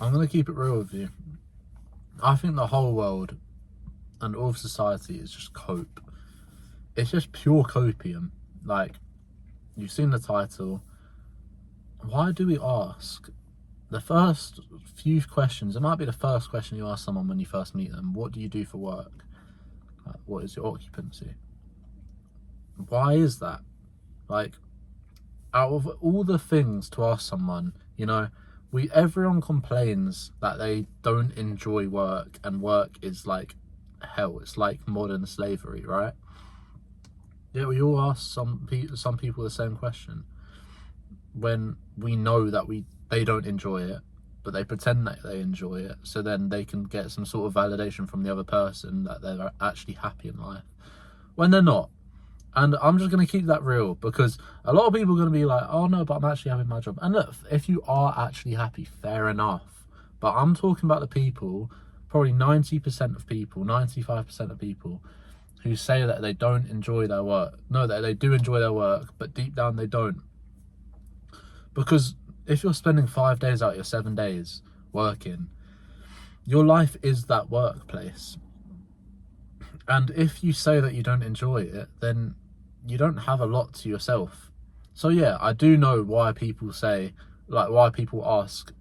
I'm gonna keep it real with you. I think the whole world and all of society is just cope. It's just pure copium. Like, you've seen the title. Why do we ask? The first few questions, it might be the first question you ask someone when you first meet them. What do you do for work? What is your occupancy? Why is that? Like, out of all the things to ask someone, everyone complains that they don't enjoy work, and work is like hell. It's like modern slavery, right? Yeah, we all ask some people the same question when we know that they don't enjoy it, but they pretend that they enjoy it, so then they can get some sort of validation from the other person that they're actually happy in life when they're not. And I'm just going to keep that real, because a lot of people are going to be like, oh no, but I'm actually happy in my job. And look, if you are actually happy, fair enough. But I'm talking about the people, probably 90% of people, 95% of people, who say that they don't enjoy their work. No, that they do enjoy their work, but deep down they don't. Because if you're spending 5 days out of your 7 days working, your life is that workplace. And if you say that you don't enjoy it, then you don't have a lot to yourself. So yeah, I do know why people say, like, why people ask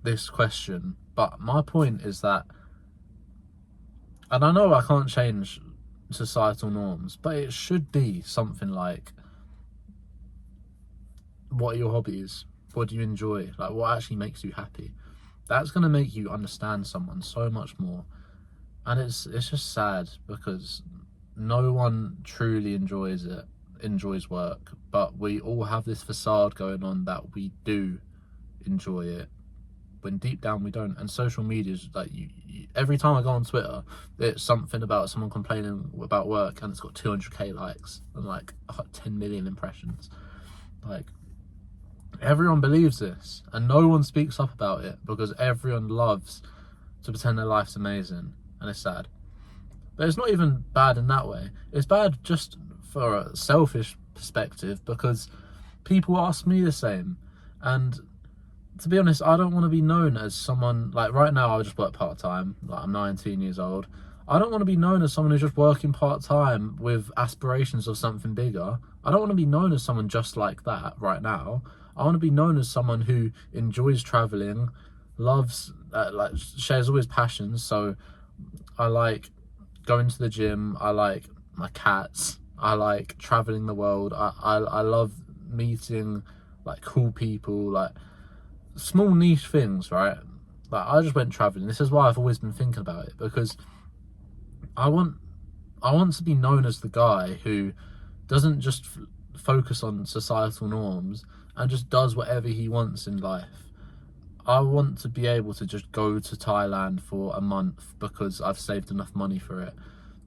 this question. But my point is that, and I know I can't change societal norms, but it should be something like, what are your hobbies? What do you enjoy? Like, what actually makes you happy? That's going to make you understand someone so much more. And it's just sad, because no one truly enjoys work, but we all have this facade going on that we do enjoy it, when deep down we don't. And social media is like, every time I go on Twitter, it's something about someone complaining about work, and it's got 200k likes and like 10 million impressions. Like, everyone believes this, and no one speaks up about it, because everyone loves to pretend their life's amazing. And it's sad. But it's not even bad in that way. It's bad just for a selfish perspective, because people ask me the same. And to be honest, I don't want to be known as someone, like right now I just work part-time, like I'm 19 years old. I don't want to be known as someone who's just working part-time with aspirations of something bigger. I don't want to be known as someone just like that right now. I want to be known as someone who enjoys traveling, loves, shares all his passions. So I like going to the gym, I like my cats, I like traveling the world, I love meeting like cool people, like small niche things, right? Like, I just went traveling. This is why I've always been thinking about it, because I want to be known as the guy who doesn't just focus on societal norms and just does whatever he wants in life. I want to be able to just go to Thailand for a month because I've saved enough money for it,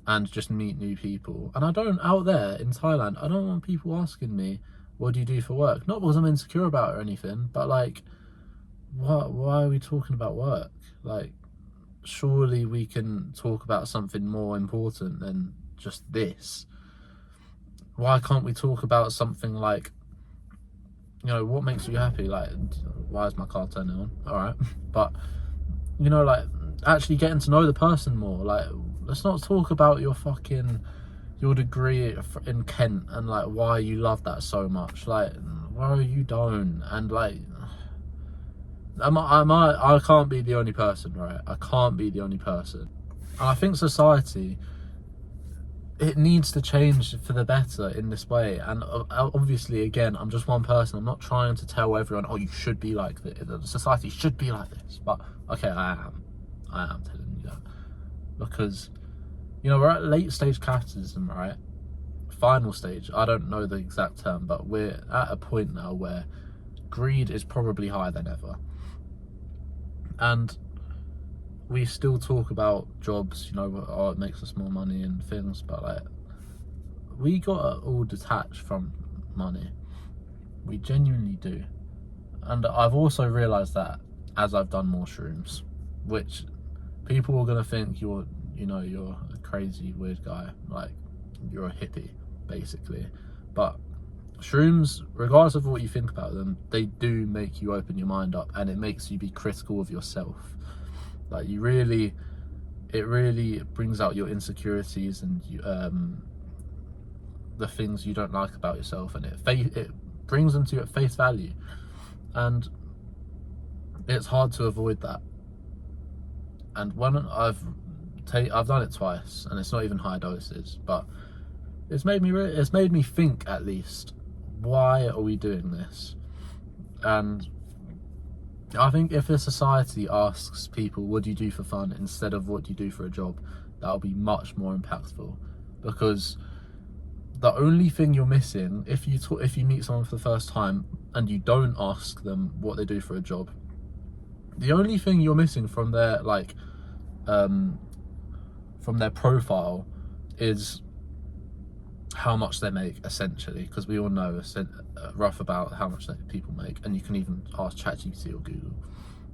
and just meet new people. And I don't, out there in Thailand, I don't want people asking me, what do you do for work? Not because I'm insecure about it or anything, but like, why are we talking about work? Like, surely we can talk about something more important than just this. Why can't we talk about something like, what makes you happy? Like, why is my car turning on? All right. But, like, actually getting to know the person more. Like, let's not talk about your degree in Kent and like why you love that so much. Like, why you don't? And like, I can't be the only person, right? I can't be the only person. And I think society, it needs to change for the better in this way. And obviously, again, I'm just one person. I'm not trying to tell everyone, oh, you should be like this, society should be like this. But okay, I am telling you that, because we're at late stage capitalism, right? Final stage, I don't know the exact term, but we're at a point now where greed is probably higher than ever. And we still talk about jobs, oh, it makes us more money and things, but like, we got all detached from money. We genuinely do. And I've also realised that as I've done more shrooms, which people are gonna think you're a crazy weird guy, like you're a hippie basically. But shrooms, regardless of what you think about them, they do make you open your mind up, and it makes you be critical of yourself. Like it really brings out your insecurities and the things you don't like about yourself, and it brings them to you at face value, and it's hard to avoid that. And when I've done it twice, and it's not even high doses, but it's made me think, at least, why are we doing this? And I think if a society asks people, what do you do for fun, instead of what do you do for a job, that'll be much more impactful. Because the only thing you're missing, if you meet someone for the first time and you don't ask them what they do for a job, the only thing you're missing from their profile is how much they make, essentially, because we all know rough about how much people make, and you can even ask ChatGPT or Google.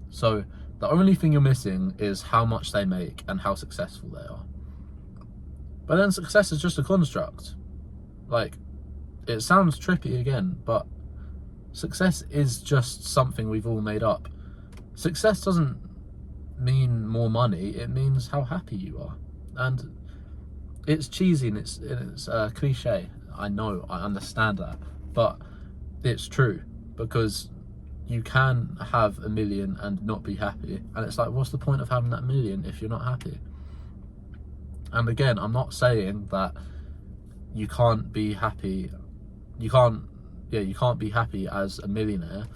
So the only thing you're missing is how much they make and how successful they are. But then success is just a construct. Like, it sounds trippy again, but success is just something we've all made up. Success doesn't mean more money, it means how happy you are. And it's cheesy and it's cliche. I know, I understand that, but it's true, because you can have 1 million and not be happy, and it's like, what's the point of having that 1 million if you're not happy? And again, I'm not saying that you can't be happy. You can't be happy as a millionaire.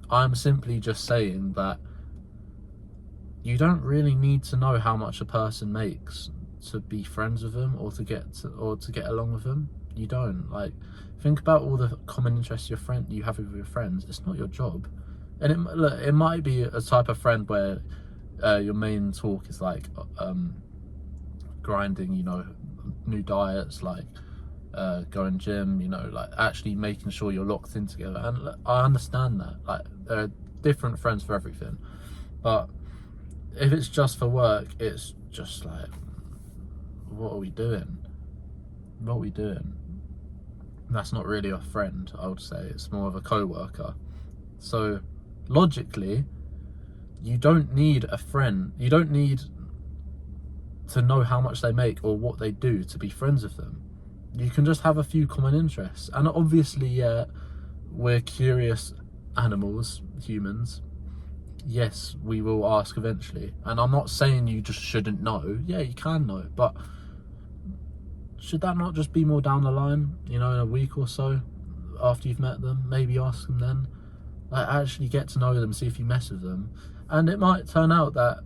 I'm simply just saying that you don't really need to know how much a person makes to be friends with them, or to get along with them. You don't. Like, think about all the common interests you have with your friends. It's not your job. And it might be a type of friend where your main talk is like grinding, new diets, like going gym, like actually making sure you're locked in together. And I understand that. Like, there are different friends for everything. But if it's just for work, it's just like, what are we doing? What are we doing? That's not really a friend, I would say. It's more of a co-worker. So logically, you don't need a friend. You don't need to know how much they make or what they do to be friends with them. You can just have a few common interests. And obviously, yeah, we're curious animals, humans. Yes, we will ask eventually. And I'm not saying you just shouldn't know. Yeah, you can know, but should that not just be more down the line, in a week or so after you've met them? Maybe ask them then. Like, actually get to know them, see if you mess with them. And it might turn out that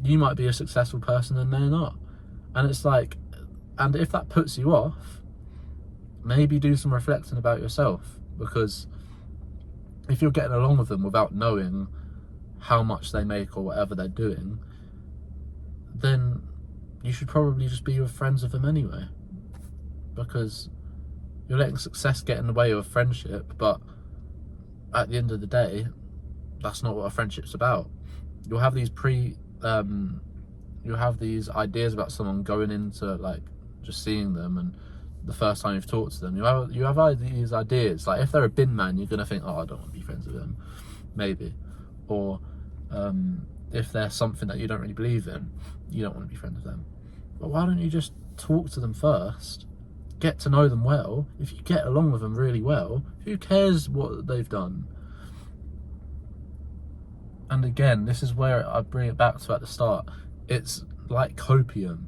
you might be a successful person and they're not. And it's like, and if that puts you off, maybe do some reflecting about yourself. Because if you're getting along with them without knowing how much they make or whatever they're doing, then you should probably just be with friends with them anyway. Because you're letting success get in the way of a friendship, but at the end of the day, that's not what a friendship's about. You'll have these ideas about someone going into, like, just seeing them, and the first time you've talked to them, you have these ideas. Like, if they're a bin man, you're gonna think, oh, I don't want to be friends with them, maybe. Or if they're something that you don't really believe in, you don't want to be friends with them. But why don't you just talk to them first? Get to know them well. If you get along with them really well, who cares what they've done? And again, this is where I bring it back to at the start. It's like copium.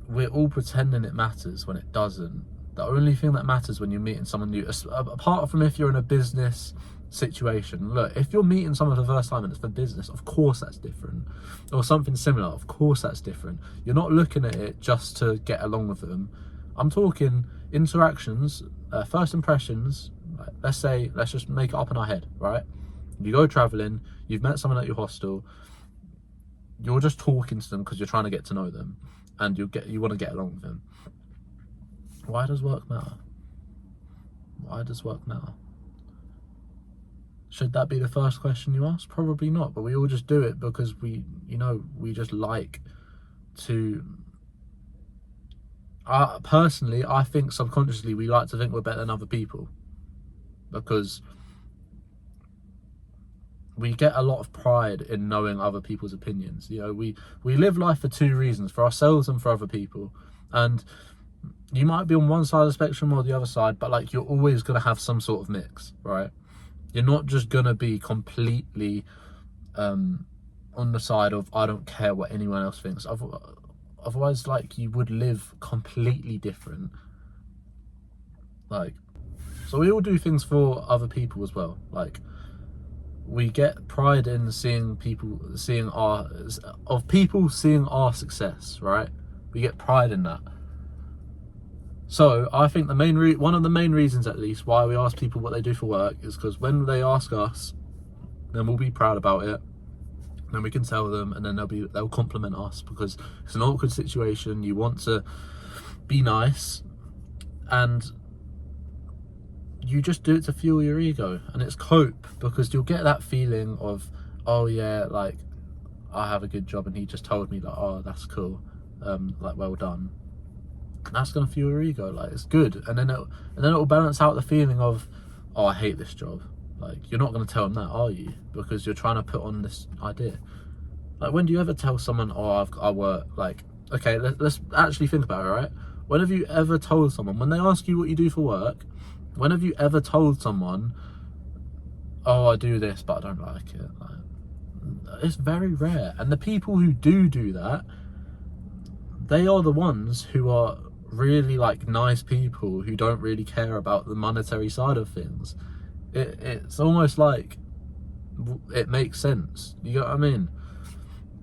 We're all pretending it matters when it doesn't. The only thing that matters when you're meeting someone new, apart from if you're in a business situation, look, if you're meeting someone for the first time and it's for business, of course that's different. Or something similar, of course that's different. You're not looking at it just to get along with them. I'm talking interactions, first impressions. Let's just make it up in our head, right? You go traveling, you've met someone at your hostel, you're just talking to them because you're trying to get to know them, and you want to get along with them. Why does work matter? Why does work matter? Should that be the first question you ask? Probably not, but we all just do it because we just like to. Personally, I think subconsciously we like to think we're better than other people. because we get a lot of pride in knowing other people's opinions. You know, we live life for two reasons, for ourselves and for other people. And you might be on one side of the spectrum or the other side, but like, you're always going to have some sort of mix, right? You're not just going to be completely on the side of I don't care what anyone else thinks. Otherwise, like, you would live completely different. Like, so we all do things for other people as well. Like, we get pride in people seeing our success, right? We get pride in that. So I think one of the main reasons, at least, why we ask people what they do for work is because when they ask us, then we'll be proud about it. Then we can tell them, and then they'll compliment us, because it's an awkward situation. You want to be nice, and you just do it to fuel your ego, and it's cope, because you'll get that feeling of, oh yeah, like, I have a good job and he just told me, like, oh, that's cool, like, well done. And that's gonna fuel your ego. Like, it's good, and then it'll balance out the feeling of, oh, I hate this job. Like, you're not gonna tell them that, are you? Because you're trying to put on this idea. Like, when do you ever tell someone, oh, I work, like, okay, let's actually think about it, right? When have you ever told someone, when they ask you what you do for work, when have you ever told someone, oh, I do this, but I don't like it? Like, it's very rare. And the people who do that, they are the ones who are really, like, nice people who don't really care about the monetary side of things. It's almost like it makes sense. You get what I mean?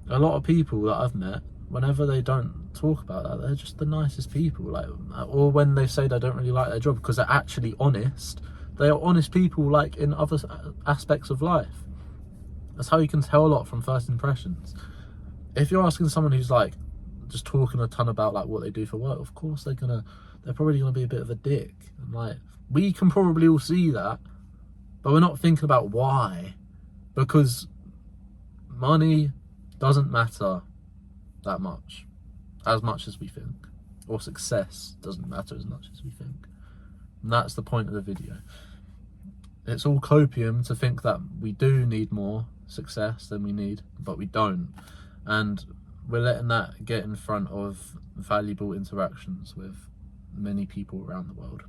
A lot of people that I've met, whenever they don't talk about that, they're just the nicest people. Like, or when they say they don't really like their job because they're actually honest, they are honest people, like, in other aspects of life. That's how you can tell a lot from first impressions. If you're asking someone who's, like, just talking a ton about, like, what they do for work, of course they're probably gonna be a bit of a dick. And, like, we can probably all see that, but we're not thinking about why, because money doesn't matter that much as we think, or success doesn't matter as much as we think. And that's the point of the video. It's all copium to think that we do need more success than we need, but we don't. And we're letting that get in front of valuable interactions with many people around the world.